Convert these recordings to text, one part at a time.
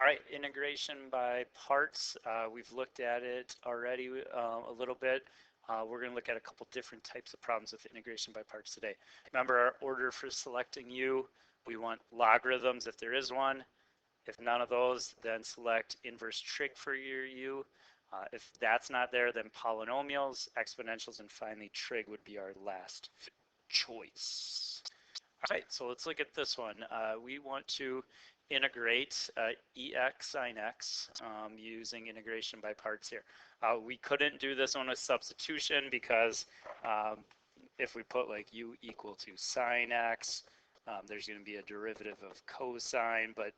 All right, integration by parts. We've looked at it already a little bit. We're going to look at a couple different types of problems with integration by parts today. Remember our order for selecting U. We want logarithms if there is one. If none of those, then select inverse trig for your U. If that's not there, then polynomials, exponentials, and finally trig would be our last choice. All right, so let's look at this one. We want to integrate EX sine X using integration by parts here. We couldn't do this one with substitution because if we put like U equal to sine X, there's going to be a derivative of cosine, but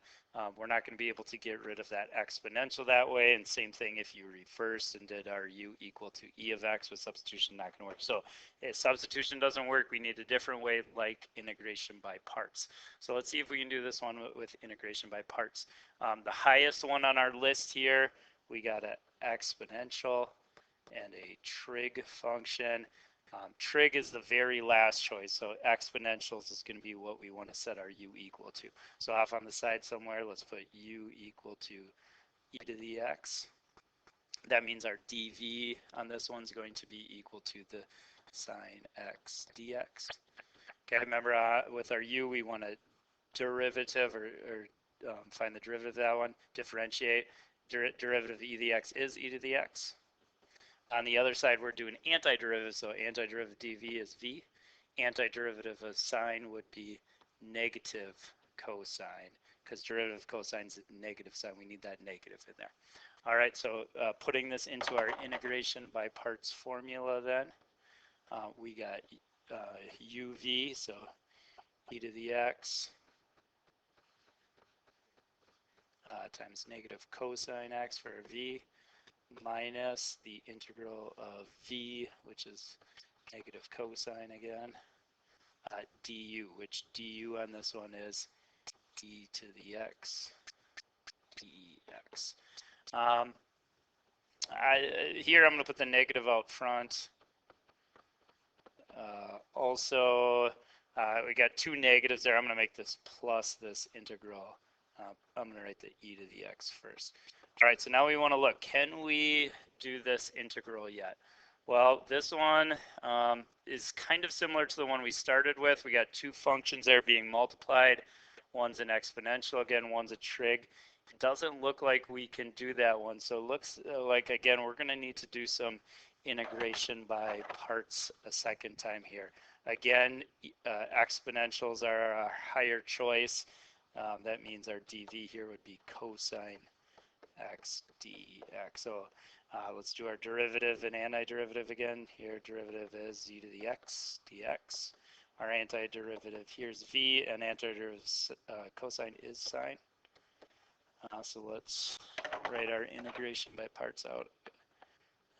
we're not going to be able to get rid of that exponential that way. And same thing if you reversed and did our U equal to E of X with substitution, not going to work. So if substitution doesn't work, we need a different way like integration by parts. So let's see if we can do this one with integration by parts. The highest one on our list here, we got an exponential and a trig function. Trig is the very last choice, so exponentials is going to be what we want to set our U equal to. So off on the side somewhere, let's put U equal to e to the x. That means our dv on this one's going to be equal to the sine x dx. Okay, remember with our U, we want a derivative or find the derivative of that one, differentiate. Derivative of e to the x is e to the x. On the other side, we're doing antiderivative, so antiderivative dv is v. Antiderivative of sine would be negative cosine, because derivative of cosine is negative sign. We need that negative in there. All right, so putting this into our integration by parts formula then, we got uv, so e to the x times negative cosine x for v, minus the integral of v, which is negative cosine again, du, which du on this one is e to the x dx. Here I'm going to put the negative out front. Also, we got two negatives there. I'm going to make this plus this integral. I'm going to write the e to the x first. All right, so now we want to look, can we do this integral yet? Well, this one is kind of similar to the one we started with. We got two functions there being multiplied. One's an exponential, again, one's a trig. It doesn't look like we can do that one. So it looks like, again, we're going to need to do some integration by parts a second time here. Again, exponentials are a higher choice. That means our dv here would be cosine x dx. So let's do our derivative and antiderivative again. Here derivative is e to the x dx. Our antiderivative here's v, and antiderivative cosine is sine. So let's write our integration by parts out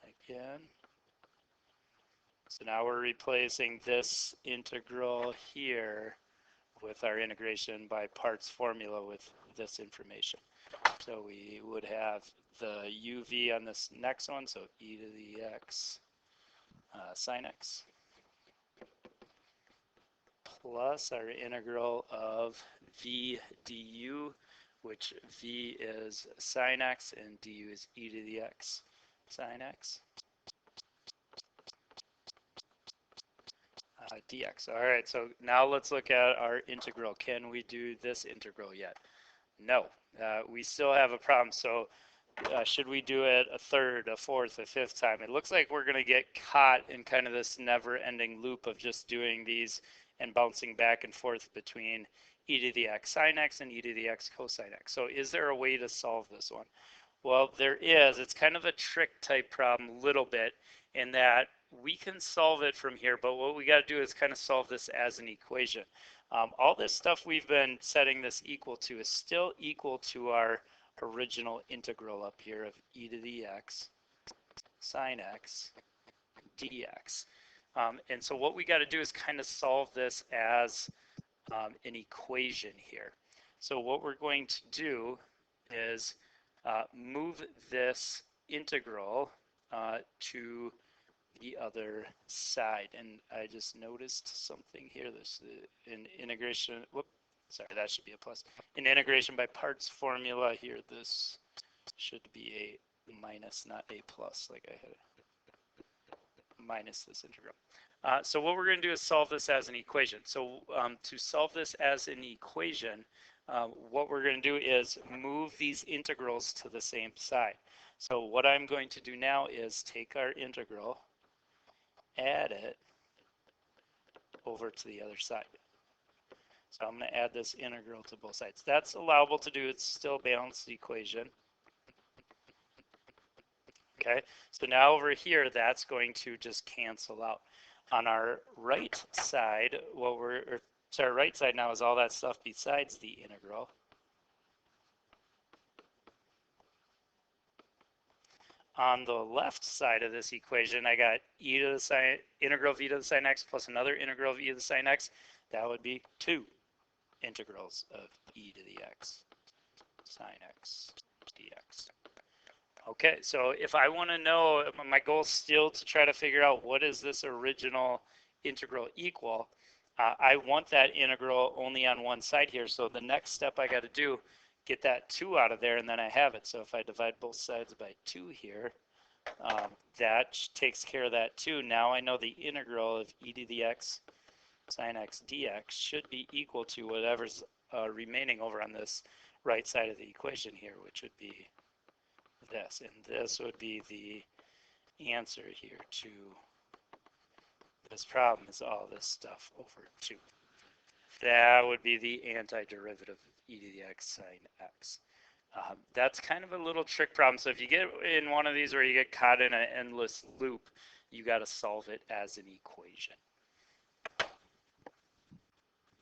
again. So now we're replacing this integral here with our integration by parts formula with this information. So we would have the uv on this next one, so e to the x sine x, plus our integral of v du, which v is sine x and du is e to the x sine x dx. All right, so now let's look at our integral. Can we do this integral yet? No, we still have a problem. So should we do it a third, a fourth, a fifth time? It looks like we're going to get caught in kind of this never-ending loop of just doing these and bouncing back and forth between e to the x sine x and e to the x cosine x. So is there a way to solve this one? Well, there is. It's kind of a trick type problem a little bit in that we can solve it from here, but what we got to do is kind of solve this as an equation. All this stuff we've been setting this equal to is still equal to our original integral up here of e to the x sine x dx. And so what we got to do is kind of solve this as an equation here. So what we're going to do is move this integral to the other side. And I just noticed something here. This in integration. Whoop, sorry, that should be a plus. In integration by parts formula here, this should be a minus, not a plus, like I had minus this integral. So what we're going to do is solve this as an equation. So to solve this as an equation, what we're going to do is move these integrals to the same side. So what I'm going to do now is take our integral, add it over to the other side. So I'm going to add this integral to both sides. That's allowable to do. It's still a balanced equation. Okay, so now over here, that's going to just cancel out. On our right side, our right side now is all that stuff besides the integral. On the left side of this equation, I got e to the sine, integral v to the sine x plus another integral v to the sine x. That would be 2 integrals of e to the x sine x dx. Okay, so if I want to know, my goal is still to try to figure out what is this original integral equal. I want that integral only on one side here, so the next step I got to do, get that 2 out of there, and then I have it. So if I divide both sides by 2 here, that takes care of that 2. Now I know the integral of e to the x sine x dx should be equal to whatever's remaining over on this right side of the equation here, which would be this, and this would be the answer here to this problem, is all this stuff over 2. That would be the antiderivative of e to the x sine x. That's kind of a little trick problem. So if you get in one of these where you get caught in an endless loop, you got to solve it as an equation.